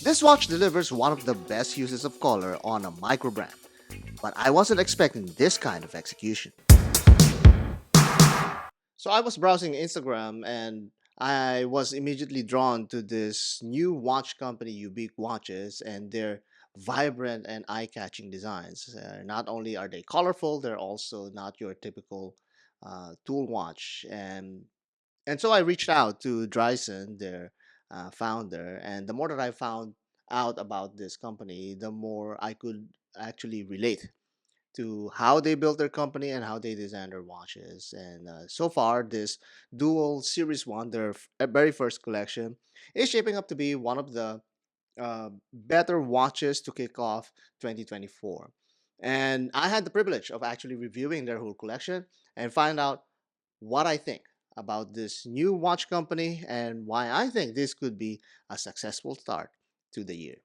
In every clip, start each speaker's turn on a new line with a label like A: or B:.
A: This watch delivers one of the best uses of color on a microbrand, but I wasn't expecting this kind of execution. So I was browsing Instagram and I was immediately drawn to this new watch company, Ubiq watches, and their vibrant and eye-catching designs. Not only are they colorful, they're also not your typical tool watch. And so I reached out to Dryson, their founder, and the more that I found out about this company, the more I could actually relate to how they built their company and how they design their watches. And so far, this Dual Series 1, their very first collection, is shaping up to be one of the better watches to kick off 2024. And I had the privilege of actually reviewing their whole collection and find out what I think about this new watch company and why I think this could be a successful start to the year.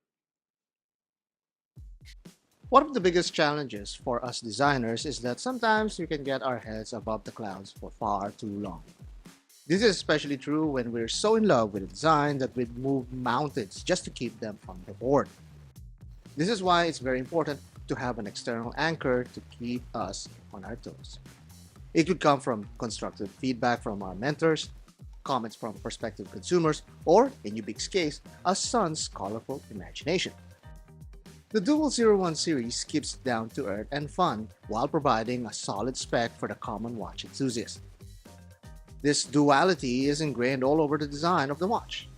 A: One of the biggest challenges for us designers is that sometimes we can get our heads above the clouds for far too long. This is especially true when we're so in love with a design that we'd move mountains just to keep them on the board. This is why it's very important to have an external anchor to keep us on our toes. It could come from constructive feedback from our mentors, comments from prospective consumers, or, in Ubiqu's case, a son's colorful imagination. The Dual Zero One series keeps it down to earth and fun while providing a solid spec for the common watch enthusiast. This duality is ingrained all over the design of the watch.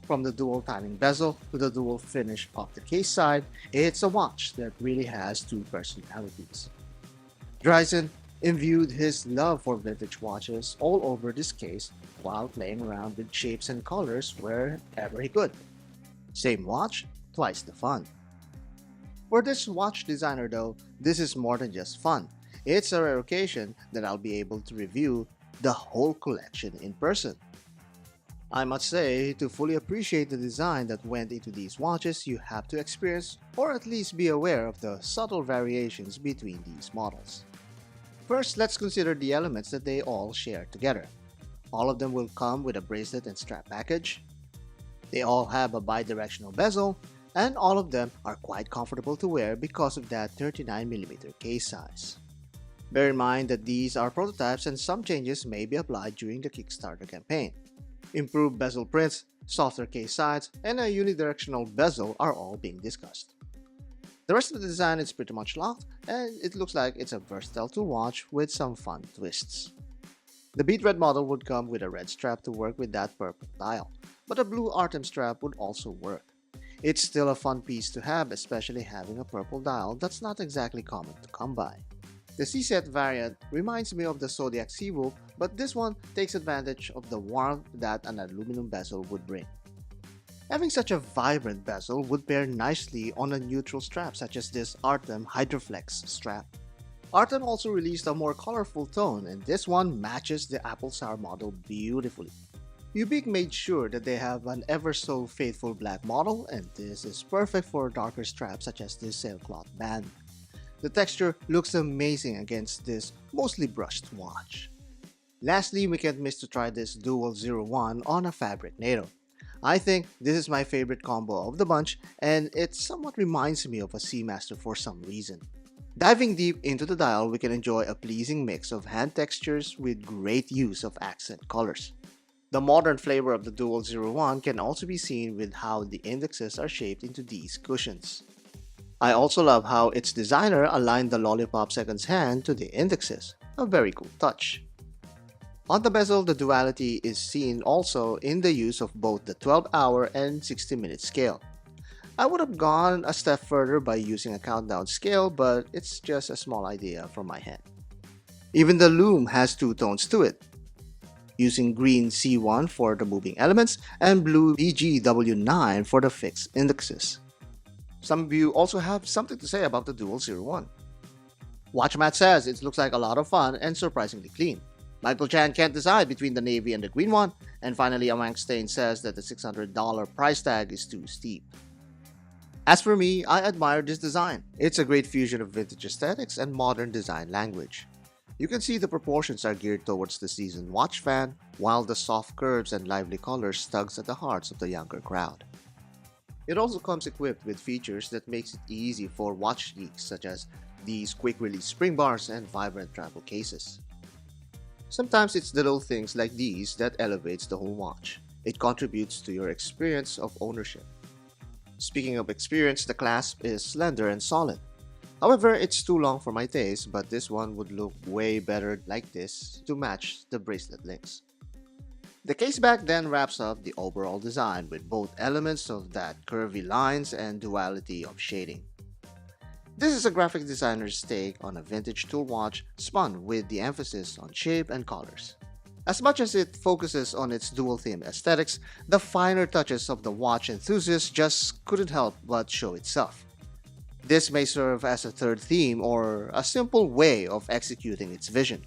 A: From the dual timing bezel to the dual finish of the case side, it's a watch that really has two personalities. Dryzen imbued his love for vintage watches all over this case while playing around with shapes and colors wherever he could. Same watch, twice the fun. For this watch designer though, this is more than just fun. It's a rare occasion that I'll be able to review the whole collection in person. I must say, to fully appreciate the design that went into these watches, you have to experience or at least be aware of the subtle variations between these models. First, let's consider the elements that they all share together. All of them will come with a bracelet and strap package. They all have a bidirectional bezel, and all of them are quite comfortable to wear because of that 39mm case size. Bear in mind that these are prototypes and some changes may be applied during the Kickstarter campaign. Improved bezel prints, softer case sides, and a unidirectional bezel are all being discussed. The rest of the design is pretty much locked, and it looks like it's a versatile tool watch with some fun twists. The bead red model would come with a red strap to work with that purple dial, but a blue Artem strap would also work. It's still a fun piece to have, especially having a purple dial that's not exactly common to come by. The C-set variant reminds me of the Zodiac Seawolf, but this one takes advantage of the warmth that an aluminum bezel would bring. Having such a vibrant bezel would pair nicely on a neutral strap such as this Artem Hydroflex strap. Artem also released a more colorful tone, and this one matches the Apple Sour model beautifully. Ubiq made sure that they have an ever so faithful black model, and this is perfect for darker straps such as this sailcloth band. The texture looks amazing against this mostly brushed watch. Lastly, we can't miss to try this Dual Zero One on a fabric NATO. I think this is my favorite combo of the bunch, and it somewhat reminds me of a Seamaster for some reason. Diving deep into the dial, we can enjoy a pleasing mix of hand textures with great use of accent colors. The modern flavor of the Dual Zero One can also be seen with how the indexes are shaped into these cushions. I also love how its designer aligned the Lollipop Second's hand to the indexes, a very cool touch. On the bezel, the duality is seen also in the use of both the 12-hour and 60-minute scale. I would have gone a step further by using a countdown scale, but it's just a small idea from my head. Even the loom has two tones to it, using green C1 for the moving elements and blue BGW9 for the fixed indexes. Some of you also have something to say about the Dual Zero One. Watchmat says it looks like a lot of fun and surprisingly clean. Michael Chan can't decide between the navy and the green one, and finally Amangstain says that the $600 price tag is too steep. As for me, I admire this design. It's a great fusion of vintage aesthetics and modern design language. You can see the proportions are geared towards the seasoned watch fan, while the soft curves and lively colors tugs at the hearts of the younger crowd. It also comes equipped with features that makes it easy for watch geeks such as these quick-release spring bars and vibrant travel cases. Sometimes it's the little things like these that elevates the whole watch. It contributes to your experience of ownership. Speaking of experience, the clasp is slender and solid. However, it's too long for my taste, but this one would look way better like this to match the bracelet links. The case back then wraps up the overall design with both elements of that curvy lines and duality of shading. This is a graphic designer's take on a vintage tool watch spun with the emphasis on shape and colors. As much as it focuses on its dual theme aesthetics, the finer touches of the watch enthusiast just couldn't help but show itself. This may serve as a third theme or a simple way of executing its vision.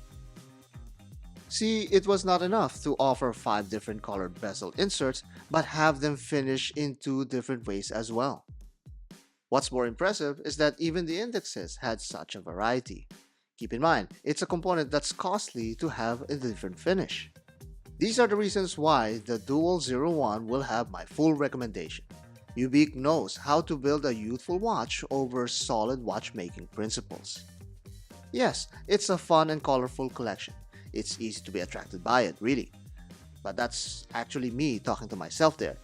A: See, it was not enough to offer 5 different colored bezel inserts, but have them finish in 2 different ways as well. What's more impressive is that even the indexes had such a variety. Keep in mind, it's a component that's costly to have a different finish. These are the reasons why the Dual 01 will have my full recommendation. Ubiq knows how to build a youthful watch over solid watchmaking principles. Yes, it's a fun and colorful collection. It's easy to be attracted by it, really. But that's actually me talking to myself there.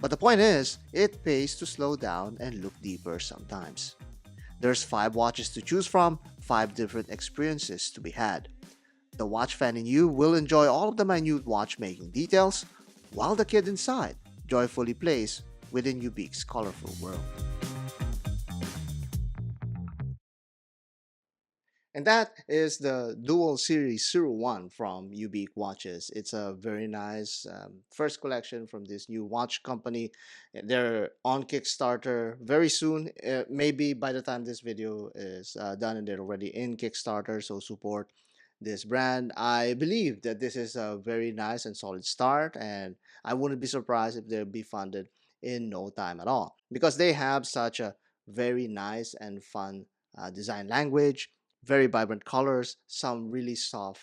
A: But the point is, it pays to slow down and look deeper sometimes. There's 5 watches to choose from, 5 different experiences to be had. The watch fan in you will enjoy all of the minute watchmaking details, while the kid inside joyfully plays within Ubique's colorful world. And that is the Dual Series 01 from Ubiq Watches. It's a very nice first collection from this new watch company. They're on Kickstarter very soon. Maybe by the time this video is done and they're already in Kickstarter, so support this brand. I believe that this is a very nice and solid start, and I wouldn't be surprised if they'll be funded in no time at all because they have such a very nice and fun design language, very vibrant colors, some really soft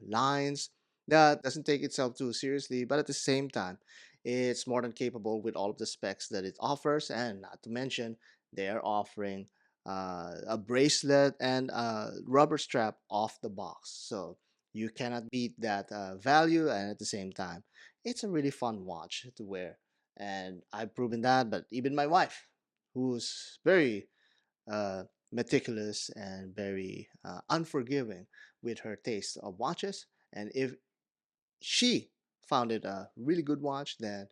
A: lines that doesn't take itself too seriously, but at the same time, it's more than capable with all of the specs that it offers, and not to mention, they're offering a bracelet and a rubber strap off the box. So you cannot beat that value, and at the same time, it's a really fun watch to wear. And I've proven that, but even my wife, who's very uh, meticulous and very unforgiving with her taste of watches. And if she found it a really good watch, then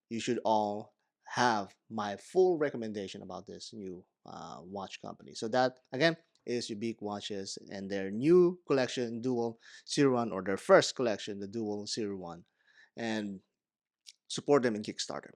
A: you should all have my full recommendation about this new watch company. So that again is Ubiq Watches and their new collection Dual 01, or their first collection, the Dual 01, and support them in Kickstarter.